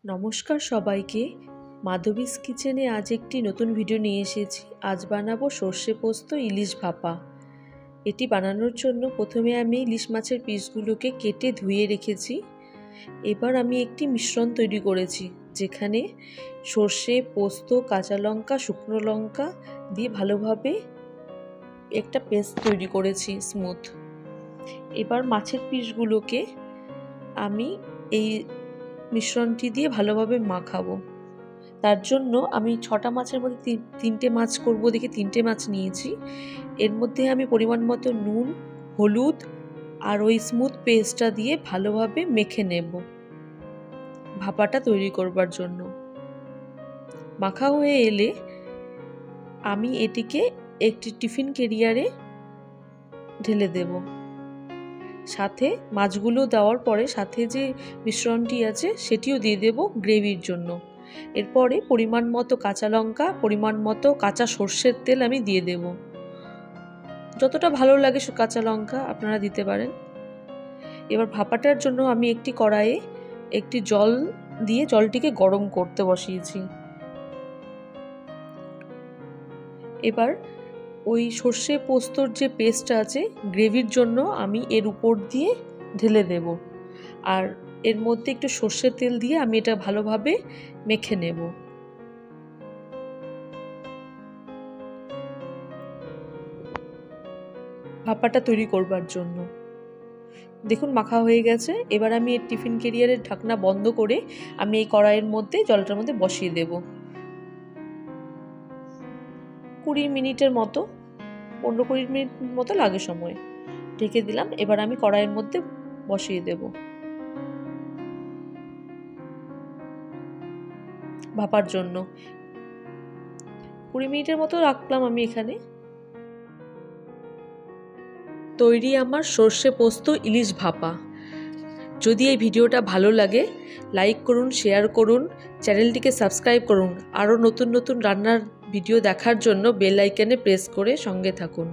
নমস্কার সবাইকে। মাধবীস কিচেনে আজ একটি নতুন ভিডিও নিয়ে এসেছি। আজ বানাবো সর্ষে পোস্ত ইলিশ ভাপা। এটি বানানোর জন্য প্রথমে আমি ইলিশ মাছের পিসগুলোকে কেটে ধুয়ে রেখেছি। এবার আমি একটি মিশ্রণ তৈরি করেছি, যেখানে সর্ষে, পোস্ত, কাঁচা লঙ্কা, শুকনো লঙ্কা দিয়ে ভালোভাবে একটা পেস্ট তৈরি করেছি স্মুথ। এবার মাছের পিসগুলোকে আমি এই মিশ্রণটি দিয়ে ভালোভাবে মাখাবো। তার জন্য আমি 6টা মাছের মধ্যে 3টে মাছ করব দেখে 3টে মাছ নিয়েছি। এর মধ্যে আমি পরিমাণ মতো নুন, হলুদ আর ওই স্মুথ পেস্টটা দিয়ে ভালোভাবে মেখে নেব ভাপাটা তৈরি করবার জন্য। মাখা হয়ে এলে আমি এটিকে একটি টিফিন ক্যারিয়ারে ঢেলে দেব। সাথে মাছগুলো দেওয়ার পরে সাথে যে মিশ্রণটি আছে সেটিও দিয়ে দেব গ্রেভির জন্য। এরপরে পরিমাণ মতো কাঁচা লঙ্কা, পরিমাণ মতো কাঁচা সর্ষের তেল আমি দিয়ে দেব। যতটা ভালো লাগে কাঁচা লঙ্কা আপনারা দিতে পারেন। এবার ভাপাটার জন্য আমি একটি কড়াইয়ে একটি জল দিয়ে জলটিকে গরম করতে বসিয়েছি। এবার ওই সর্ষে পোস্তর যে পেস্টটা আছে গ্রেভির জন্য আমি এর উপর দিয়ে ঢেলে দেব। আর এর মধ্যে একটু সর্ষের তেল দিয়ে আমি এটা ভালোভাবে মেখে নেব। ভাপাটা তৈরি করবার জন্য দেখুন মাখা হয়ে গেছে। এবার আমি এই টিফিন ক্যারিয়ারের ঢাকনা বন্ধ করে আমি এই কড়াইয়ের মধ্যে জলটার মধ্যে বসিয়ে দেব। 20 মিনিটের মতো, 15-20 মিনিট মতো লাগে সময়। ঢেকে দিলাম। এবার আমি কড়াইয়ের মধ্যে বসিয়ে দেব ভাপার জন্য। 20 মিনিটের মতো রাখলাম আমি এখানে। তৈরি আমার সর্ষে পোস্ত ইলিশ ভাপা। যদি এই ভিডিওটা ভালো লাগে লাইক করুন, শেয়ার করুন, চ্যানেলটিকে সাবস্ক্রাইব করুন। আরও নতুন নতুন রান্নার ভিডিও দেখার জন্য বেল আইকনে প্রেস করে সঙ্গে থাকুন।